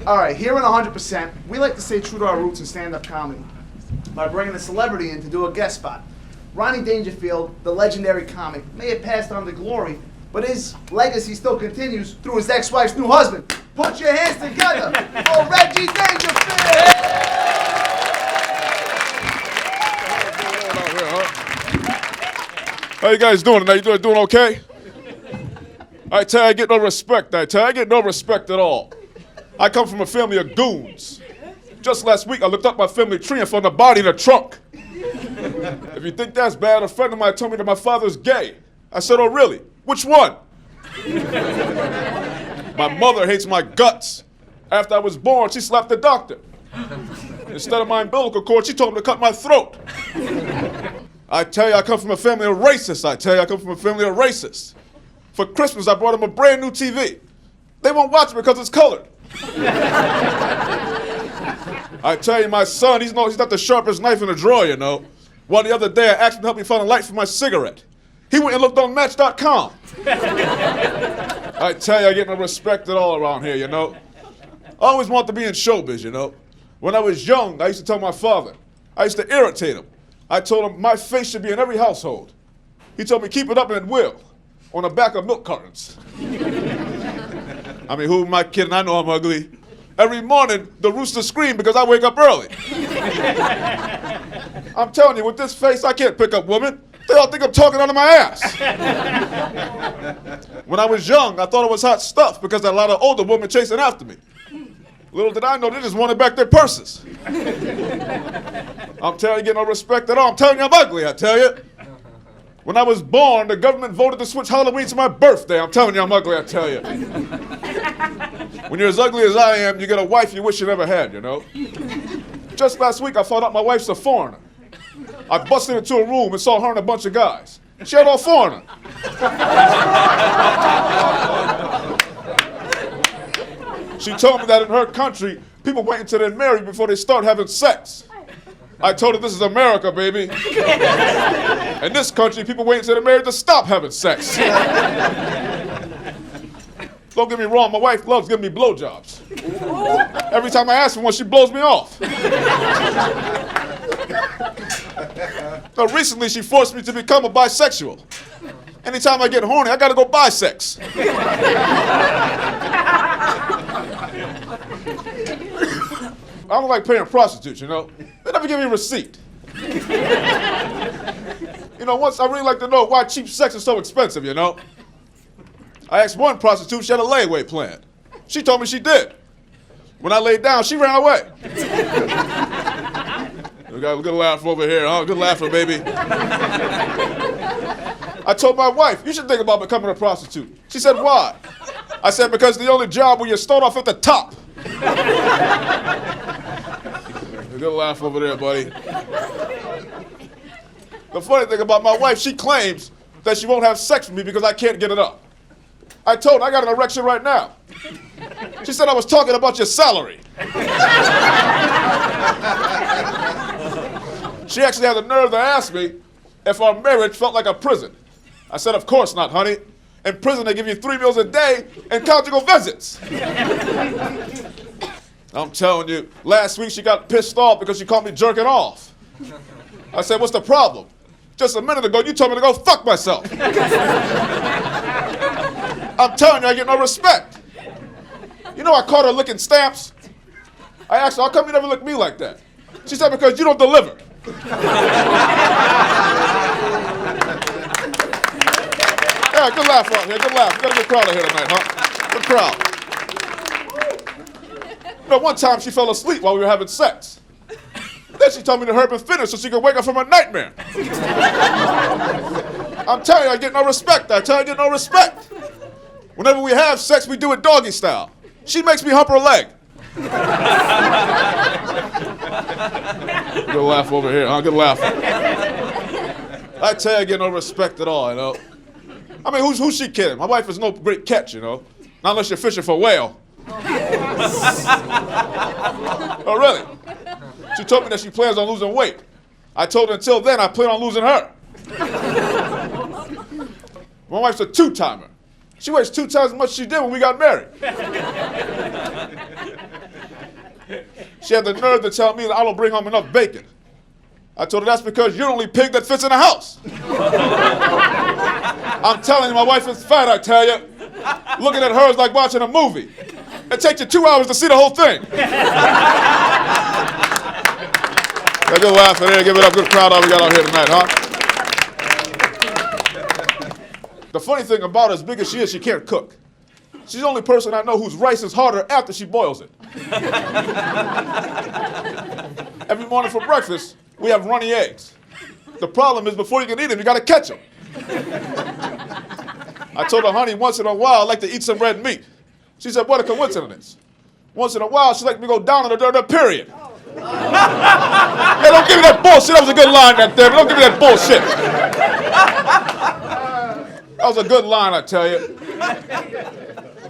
All right, here in 100%, we like to stay true to our roots in stand-up comedy by bringing a celebrity in to do a guest spot. Reggie Dangerfield, the legendary comic, may have passed on to glory, but his legacy still continues through his ex-wife's new husband. Put your hands together for Reggie Dangerfield! How you guys doing tonight? You doing okay? I tell you, I get no respect. I get no respect at all. I come from a family of goons. Just last week, I looked up my family tree and found a body in a trunk. If you think that's bad, a friend of mine told me that my father's gay. I said, oh really? Which one? My mother hates my guts. After I was born, she slapped the doctor. Instead of my umbilical cord, she told him to cut my throat. I tell you, I come from a family of racists. For Christmas, I brought them a brand new TV. They won't watch it because it's colored. I tell you, my son, he's not the sharpest knife in the drawer, you know. One the other day, I asked him to help me find a light for my cigarette. He went and looked on Match.com. I tell you, I get no respect at all around here, you know. I always wanted to be in showbiz, you know. When I was young, I used to tell my father. I used to irritate him. I told him my face should be in every household. He told me keep it up and it will, on the back of milk cartons. I mean, who am I kidding? I know I'm ugly. Every morning, the rooster screams because I wake up early. I'm telling you, with this face, I can't pick up women. They all think I'm talking out of my ass. When I was young, I thought it was hot stuff because there were a lot of older women chasing after me. Little did I know, they just wanted back their purses. I'm telling you, get no respect at all. I'm telling you, I'm ugly, I tell you. When I was born, the government voted to switch Halloween to my birthday. I'm telling you, I'm ugly, I tell you. When you're as ugly as I am, you get a wife you wish you never had, you know. Just last week, I found out my wife's a foreigner. I busted into a room and saw her and a bunch of guys. She had all foreigner. She told me that in her country, people wait until they're married before they start having sex. I told her this is America, baby. In this country, people wait until they're married to stop having sex. Don't get me wrong, my wife loves giving me blowjobs. Every time I ask for one, she blows me off. Now, recently, she forced me to become a bisexual. Anytime I get horny, I gotta go bisex. I don't like paying prostitutes, you know. They never give me a receipt. You know, once I really like to know why cheap sex is so expensive, you know. I asked one prostitute if she had a layaway plan. She told me she did. When I laid down, she ran away. We got a good laugh over here, huh? Good laughter, baby. I told my wife, you should think about becoming a prostitute. She said, why? I said, because it's the only job where you start off at the top. A good laugh over there, buddy. The funny thing about my wife, she claims that she won't have sex with me because I can't get it up. I told her I got an erection right now. She said I was talking about your salary. She actually had the nerve to ask me if our marriage felt like a prison. I said, of course not, honey. In prison, they give you 3 meals a day and conjugal visits. I'm telling you, last week she got pissed off because she caught me jerking off. I said, what's the problem? Just a minute ago, you told me to go fuck myself. I'm telling you, I get no respect. You know, I caught her licking stamps. I asked her, how come you never lick me like that? She said, because you don't deliver. Yeah, good laugh out here, good laugh. We got a good crowd out here tonight, huh? Good crowd. You know, one time she fell asleep while we were having sex. Then she told me to hurry up and finish so she could wake up from her nightmare. I'm telling you, I get no respect. I get no respect. Whenever we have sex, we do it doggy style. She makes me hump her leg. Good laugh over here, huh? Good laugh. I tell you, I get no respect at all, you know. I mean, who's she kidding? My wife is no great catch, you know. Not unless you're fishing for whale. Oh, really? She told me that she plans on losing weight. I told her until then I plan on losing her. My wife's a two-timer. She weighs 2 times as much as she did when we got married. She had the nerve to tell me that I don't bring home enough bacon. I told her that's because you're the only pig that fits in the house. I'm telling you, my wife is fat, I tell you. Looking at her is like watching a movie. It takes you 2 hours to see the whole thing. A good laugh in there. Give it up. Good crowd all we got out here tonight, huh? The funny thing about her, as big as she can't cook. She's the only person I know whose rice is harder after she boils it. Every morning for breakfast, we have runny eggs. The problem is before you can eat them, you got to catch them. I told her, honey, once in a while, I like to eat some red meat. She said, what a coincidence. Once in a while, she likes me to go down on her during her period. Hey, don't give me that bullshit. That was a good line right there. Don't give me that bullshit. That was a good line, I tell you.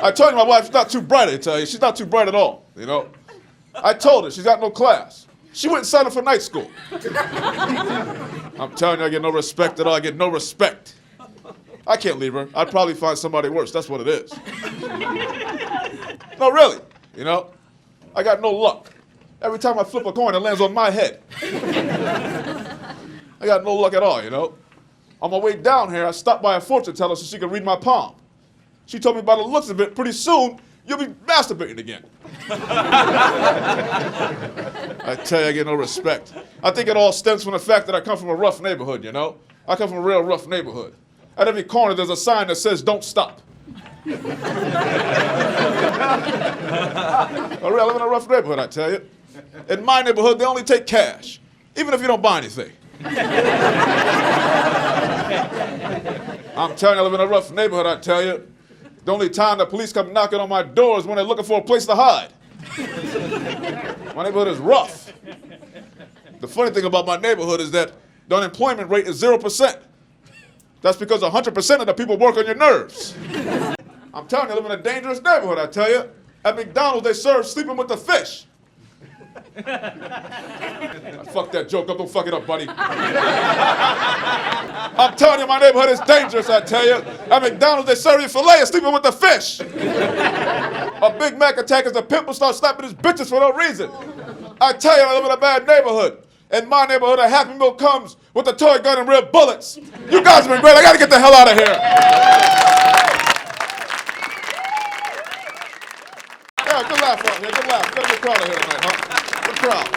I told you my wife, she's not too bright, I tell you. She's not too bright at all, you know. I told her she's got no class. She went and signed up for night school. I'm telling you, I get no respect at all. I get no respect. I can't leave her. I'd probably find somebody worse. That's what it is. No, really, you know. I got no luck. Every time I flip a coin, it lands on my head. I got no luck at all, you know. On my way down here, I stopped by a fortune teller so she could read my palm. She told me by the looks of it, pretty soon, you'll be masturbating again. I tell you, I get no respect. I think it all stems from the fact that I come from a rough neighborhood, you know. I come from a real rough neighborhood. At every corner, there's a sign that says, don't stop. I live in a rough neighborhood, I tell you. In my neighborhood, they only take cash, even if you don't buy anything. I'm telling you, I live in a rough neighborhood, I tell you. The only time the police come knocking on my door is when they're looking for a place to hide. My neighborhood is rough. The funny thing about my neighborhood is that the unemployment rate is 0%. That's because 100% of the people work on your nerves. I'm telling you, I live in a dangerous neighborhood, I tell you. At McDonald's, they serve sleeping with the fish. Fuck that joke up, don't fuck it up, buddy. I'm telling you, my neighborhood is dangerous, I tell you. At McDonald's, they serve you filet and sleeping with the fish. A Big Mac attack is the pimp will start slapping his bitches for no reason. I tell you, I live in a bad neighborhood. In my neighborhood, a Happy Meal comes with a toy gun and real bullets. You guys have been great. I got to get the hell out of here. Yeah, good laugh out here. Good laugh. Got a good crowd out here tonight, huh? Good crowd.